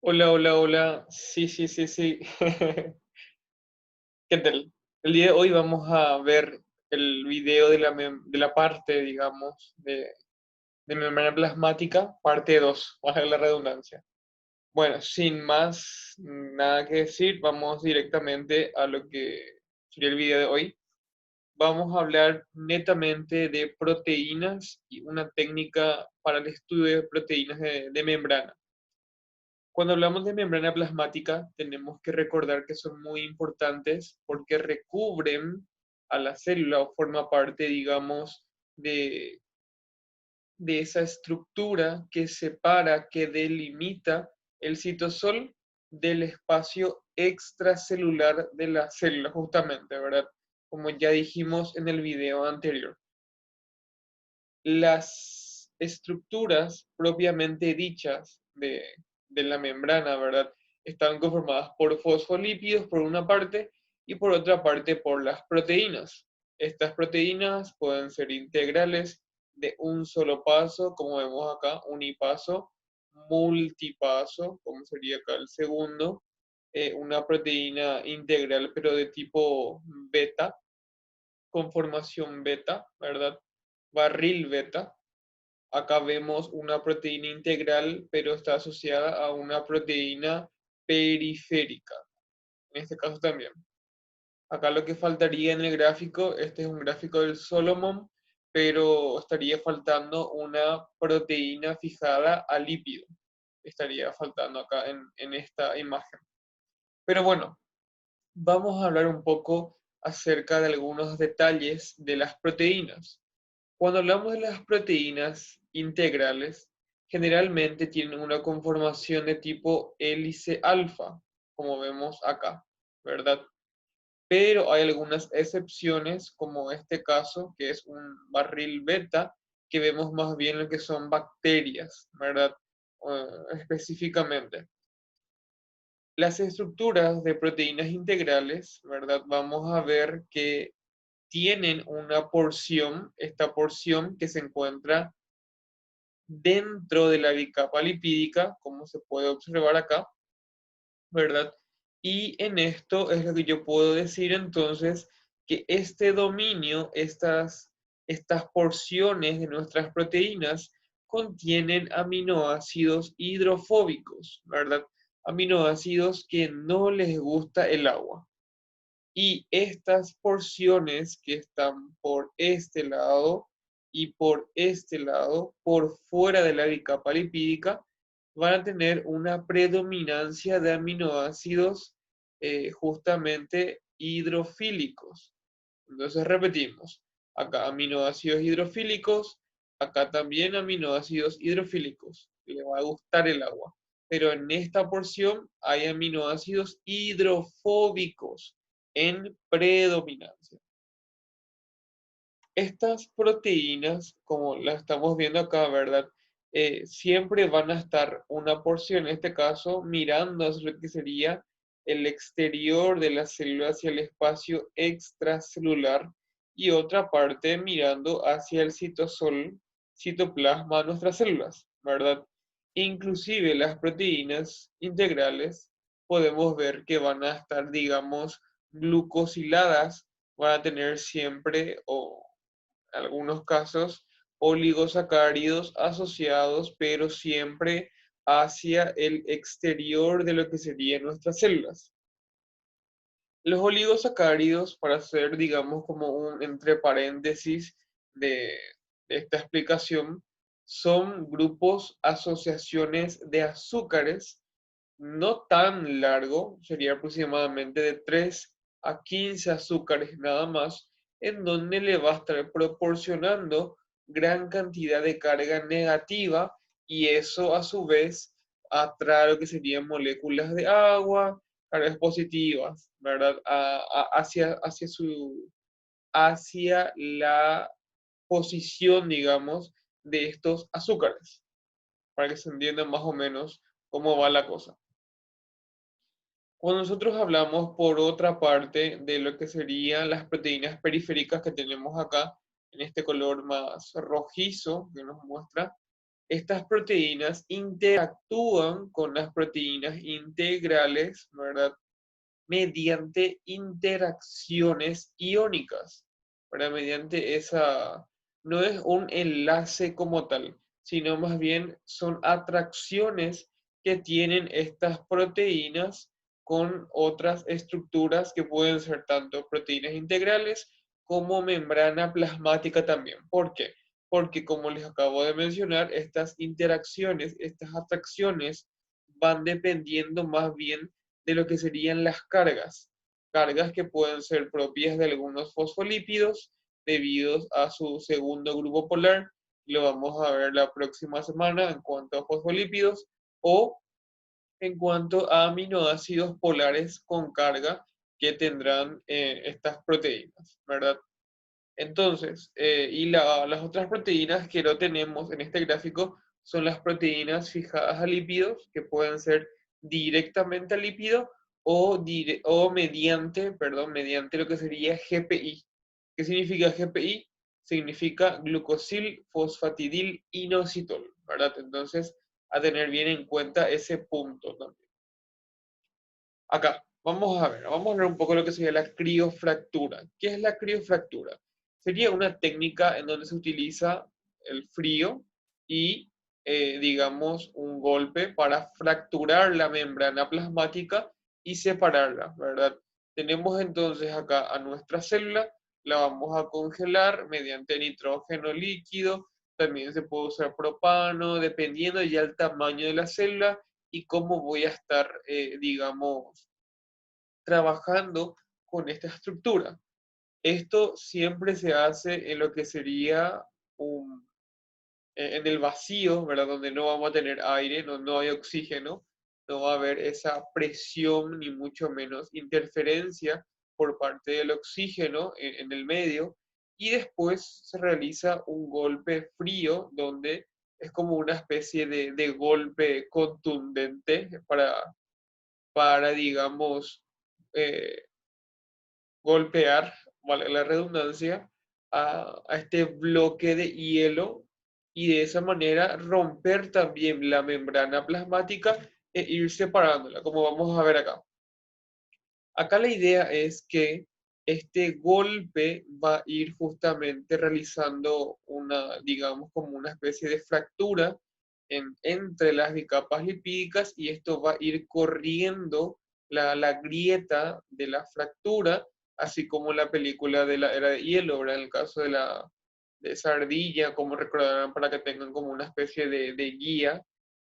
Hola, hola, hola. Sí, sí, sí, sí. ¿Qué tal? El día de hoy vamos a ver el video de la parte, digamos, de membrana plasmática, parte 2, baja la redundancia. Bueno, sin más nada que decir, vamos directamente a lo que sería el video de hoy. Vamos a hablar netamente de proteínas y una técnica para el estudio de proteínas de membrana. Cuando hablamos de membrana plasmática, tenemos que recordar que son muy importantes porque recubren a la célula o forma parte, digamos, de, de esa estructura que separa, que delimita el citosol del espacio extracelular de la célula, justamente, ¿verdad? Como ya dijimos en el video anterior. Las estructuras propiamente dichas de la membrana, ¿verdad? Están conformadas por fosfolípidos por una parte y por otra parte por las proteínas. Estas proteínas pueden ser integrales de un solo paso, como vemos acá, unipaso, multipaso, como sería acá el segundo, una proteína integral pero de tipo beta, conformación beta, ¿verdad? Barril beta. Acá vemos una proteína integral, pero está asociada a una proteína periférica, en este caso también. Acá lo que faltaría en el gráfico, este es un gráfico del Solomon, pero estaría faltando una proteína fijada al lípido. Estaría faltando acá en esta imagen. Pero bueno, vamos a hablar un poco acerca de algunos detalles de las proteínas. Cuando hablamos de las proteínas integrales, generalmente tienen una conformación de tipo hélice alfa, como vemos acá, ¿verdad? Pero hay algunas excepciones, como este caso, que es un barril beta, que vemos más bien lo que son bacterias, ¿verdad? Específicamente. Las estructuras de proteínas integrales, ¿verdad? Vamos a ver que tienen una porción, esta porción que se encuentra dentro de la bicapa lipídica, como se puede observar acá, ¿verdad? Y en esto es lo que yo puedo decir entonces que este dominio, estas porciones de nuestras proteínas contienen aminoácidos hidrofóbicos, ¿verdad? Aminoácidos que no les gusta el agua. Y estas porciones que están por este lado y por este lado, por fuera de la bicapa lipídica, van a tener una predominancia de aminoácidos justamente hidrofílicos. Entonces repetimos, acá aminoácidos hidrofílicos, acá también aminoácidos hidrofílicos. Le va a gustar el agua. Pero en esta porción hay aminoácidos hidrofóbicos en predominancia. Estas proteínas, como las estamos viendo acá, ¿verdad? Siempre van a estar una porción, en este caso, mirando hacia lo que sería el exterior de la célula hacia el espacio extracelular y otra parte mirando hacia el citosol, citoplasma de nuestras células, ¿verdad? Inclusive las proteínas integrales podemos ver que van a estar, digamos, glucosiladas, van a tener siempre o algunos casos oligosacáridos asociados, pero siempre hacia el exterior de lo que serían nuestras células. Los oligosacáridos, para hacer, digamos, como un entre paréntesis de, de esta explicación, son grupos, asociaciones de azúcares no tan largo, sería aproximadamente de 3 a 15 azúcares nada más, en donde le va a estar proporcionando gran cantidad de carga negativa y eso a su vez atrae lo que serían moléculas de agua, cargas positivas, ¿verdad? Hacia la posición, digamos, de estos azúcares, para que se entienda más o menos cómo va la cosa. Cuando nosotros hablamos, por otra parte, de lo que serían las proteínas periféricas que tenemos acá, en este color más rojizo que nos muestra, estas proteínas interactúan con las proteínas integrales, ¿verdad? Mediante interacciones iónicas, ¿verdad? Mediante esa, no es un enlace como tal, sino más bien son atracciones que tienen estas proteínas con otras estructuras que pueden ser tanto proteínas integrales como membrana plasmática también. ¿Por qué? Porque como les acabo de mencionar, estas interacciones, estas atracciones van dependiendo más bien de lo que serían las cargas. Cargas que pueden ser propias de algunos fosfolípidos debido a su segundo grupo polar. Lo vamos a ver la próxima semana en cuanto a fosfolípidos o en cuanto a aminoácidos polares con carga que tendrán estas proteínas, ¿verdad? Entonces, las otras proteínas que no tenemos en este gráfico son las proteínas fijadas a lípidos, que pueden ser directamente al lípido o mediante, perdón, mediante lo que sería GPI. ¿Qué significa GPI? Significa glucosil fosfatidil inositol, ¿verdad? Entonces, a tener bien en cuenta ese punto también. Acá, vamos a ver un poco lo que sería la criofractura. ¿Qué es la criofractura? Sería una técnica en donde se utiliza el frío y, digamos, un golpe para fracturar la membrana plasmática y separarla, ¿verdad? Tenemos entonces acá a nuestra célula, la vamos a congelar mediante nitrógeno líquido, también se puede usar propano, dependiendo ya el tamaño de la célula y cómo voy a estar, digamos, trabajando con esta estructura. Esto siempre se hace en lo que sería un, en el vacío, ¿verdad? Donde no vamos a tener aire, no hay oxígeno, no va a haber esa presión ni mucho menos interferencia por parte del oxígeno en el medio. Y después se realiza un golpe frío donde es como una especie de golpe contundente para digamos, eh, golpear, vale la redundancia, a este bloque de hielo y de esa manera romper también la membrana plasmática e ir separándola, como vamos a ver acá. Acá la idea es que este golpe va a ir justamente realizando una, digamos, como una especie de fractura entre las bicapas lipídicas y esto va a ir corriendo la grieta de la fractura, así como la película de la era de hielo, ¿verdad? En el caso de esa ardilla, como recordarán, para que tengan como una especie de guía.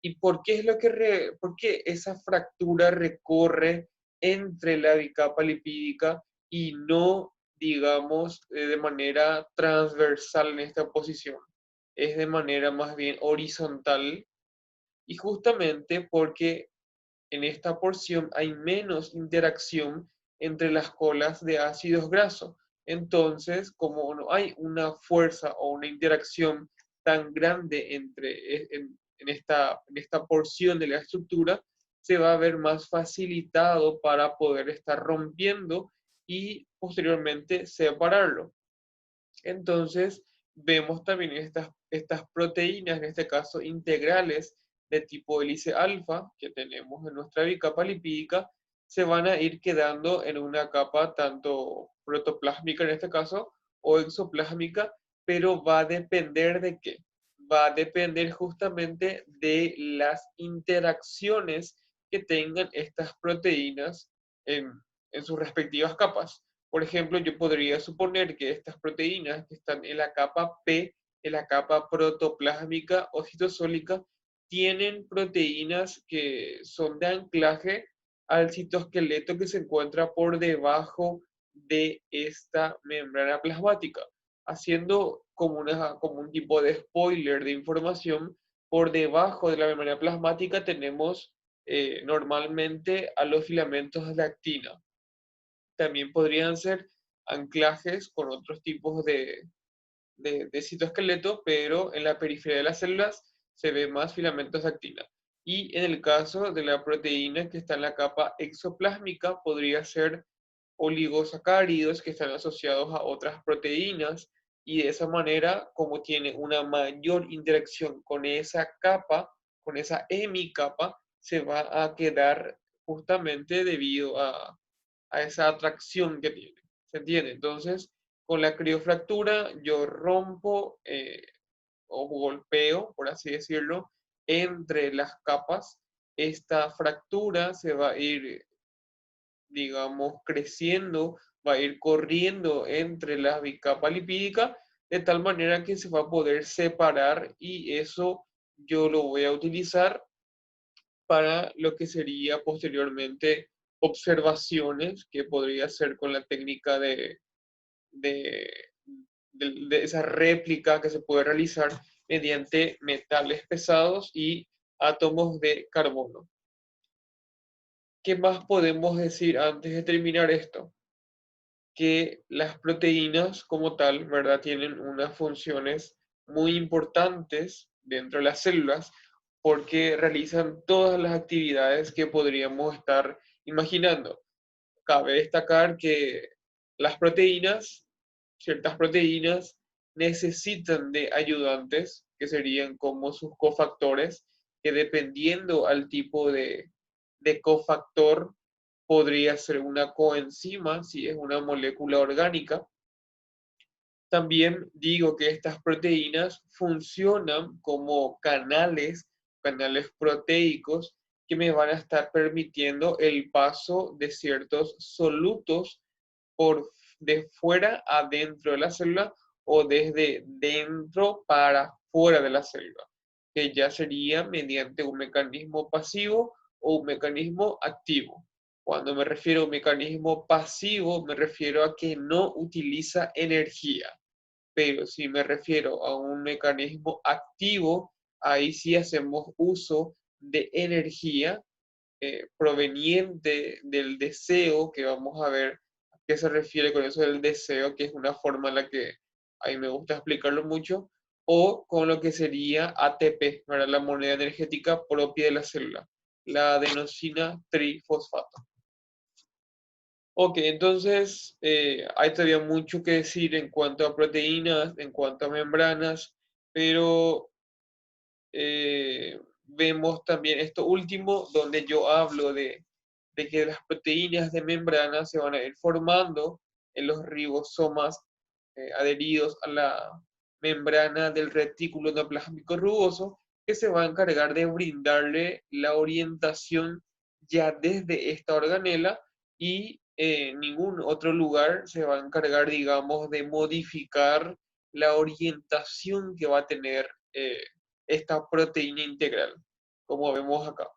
¿Y por qué es por qué esa fractura recorre entre la bicapa lipídica y no, digamos, de manera transversal en esta posición? Es de manera más bien horizontal y justamente porque en esta porción hay menos interacción entre las colas de ácidos grasos. Entonces, como no hay una fuerza o una interacción tan grande en esta porción de la estructura, se va a ver más facilitado para poder estar rompiendo y posteriormente separarlo. Entonces, vemos también estas proteínas, en este caso integrales de tipo hélice alfa que tenemos en nuestra bicapa lipídica, se van a ir quedando en una capa tanto protoplásmica en este caso o exoplásmica, pero va a depender de qué. Va a depender justamente de las interacciones que tengan estas proteínas en, en sus respectivas capas. Por ejemplo, yo podría suponer que estas proteínas que están en la capa P, en la capa protoplásmica o citosólica, tienen proteínas que son de anclaje al citoesqueleto que se encuentra por debajo de esta membrana plasmática, haciendo como un tipo de spoiler de información. Por debajo de la membrana plasmática tenemos normalmente a los filamentos de actina. También podrían ser anclajes con otros tipos de citoesqueleto, pero en la periferia de las células se ve más filamentos de actina. Y en el caso de la proteína que está en la capa exoplásmica, podría ser oligosacáridos que están asociados a otras proteínas, y de esa manera, como tiene una mayor interacción con esa capa, con esa hemicapa, se va a quedar justamente debido a esa atracción que tiene. ¿Se entiende? Entonces, con la criofractura yo rompo o golpeo, por así decirlo, entre las capas. Esta fractura se va a ir, digamos, creciendo, va a ir corriendo entre la bicapa lipídica de tal manera que se va a poder separar y eso yo lo voy a utilizar para lo que sería posteriormente observaciones que podría hacer con la técnica de, de esa réplica que se puede realizar mediante metales pesados y átomos de carbono. ¿Qué más podemos decir antes de terminar esto? Que las proteínas como tal, ¿verdad? Tienen unas funciones muy importantes dentro de las células porque realizan todas las actividades que podríamos estar imaginando. Cabe destacar que las proteínas, ciertas proteínas, necesitan de ayudantes que serían como sus cofactores, que dependiendo al tipo de cofactor, podría ser una coenzima si es una molécula orgánica. También digo que estas proteínas funcionan como canales proteicos que me van a estar permitiendo el paso de ciertos solutos por de fuera a dentro de la célula o desde dentro para fuera de la célula, que ya sería mediante un mecanismo pasivo o un mecanismo activo. Cuando me refiero a un mecanismo pasivo, me refiero a que no utiliza energía, pero si me refiero a un mecanismo activo, ahí sí hacemos uso de energía proveniente del deseo, que vamos a ver a qué se refiere con eso del deseo, que es una forma en la que a mí me gusta explicarlo mucho, o con lo que sería ATP, ¿verdad? La moneda energética propia de la célula, la adenosina trifosfato. Ok, entonces hay todavía mucho que decir en cuanto a proteínas, en cuanto a membranas, pero vemos también esto último, donde yo hablo de que las proteínas de membrana se van a ir formando en los ribosomas adheridos a la membrana del retículo endoplásmico rugoso, que se va a encargar de brindarle la orientación ya desde esta organela y ningún otro lugar se va a encargar, digamos, de modificar la orientación que va a tener esta proteína integral, como vemos acá.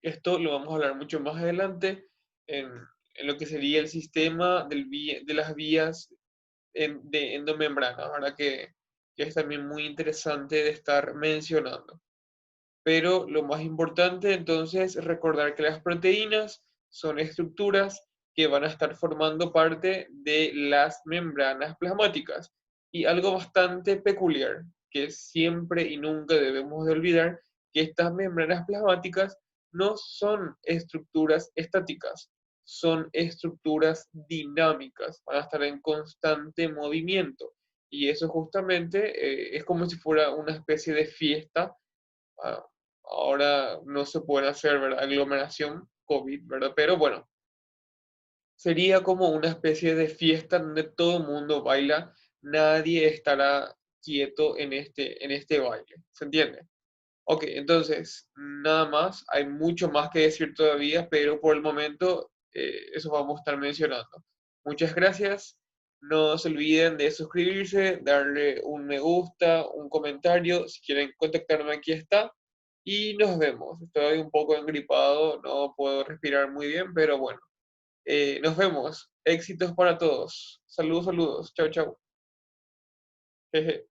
Esto lo vamos a hablar mucho más adelante en lo que sería el sistema de las vías de endomembrana, ¿verdad? Que es también muy interesante de estar mencionando. Pero lo más importante entonces es recordar que las proteínas son estructuras que van a estar formando parte de las membranas plasmáticas. Y algo bastante peculiar, que siempre y nunca debemos de olvidar, que estas membranas plasmáticas no son estructuras estáticas, son estructuras dinámicas, van a estar en constante movimiento. Y eso justamente es como si fuera una especie de fiesta. ah, Ahora no se puede hacer, ¿verdad? Aglomeración COVID, ¿verdad? Pero bueno, sería como una especie de fiesta donde todo el mundo baila, nadie estará quieto en este baile, ¿se entiende? Ok, entonces, nada más, hay mucho más que decir todavía, pero por el momento eso vamos a estar mencionando. Muchas gracias, no se olviden de suscribirse, darle un me gusta, un comentario, si quieren contactarme aquí está, y nos vemos. Estoy un poco engripado, no puedo respirar muy bien, pero bueno, nos vemos. Éxitos para todos. Saludos, saludos. Chao, chao. Jeje.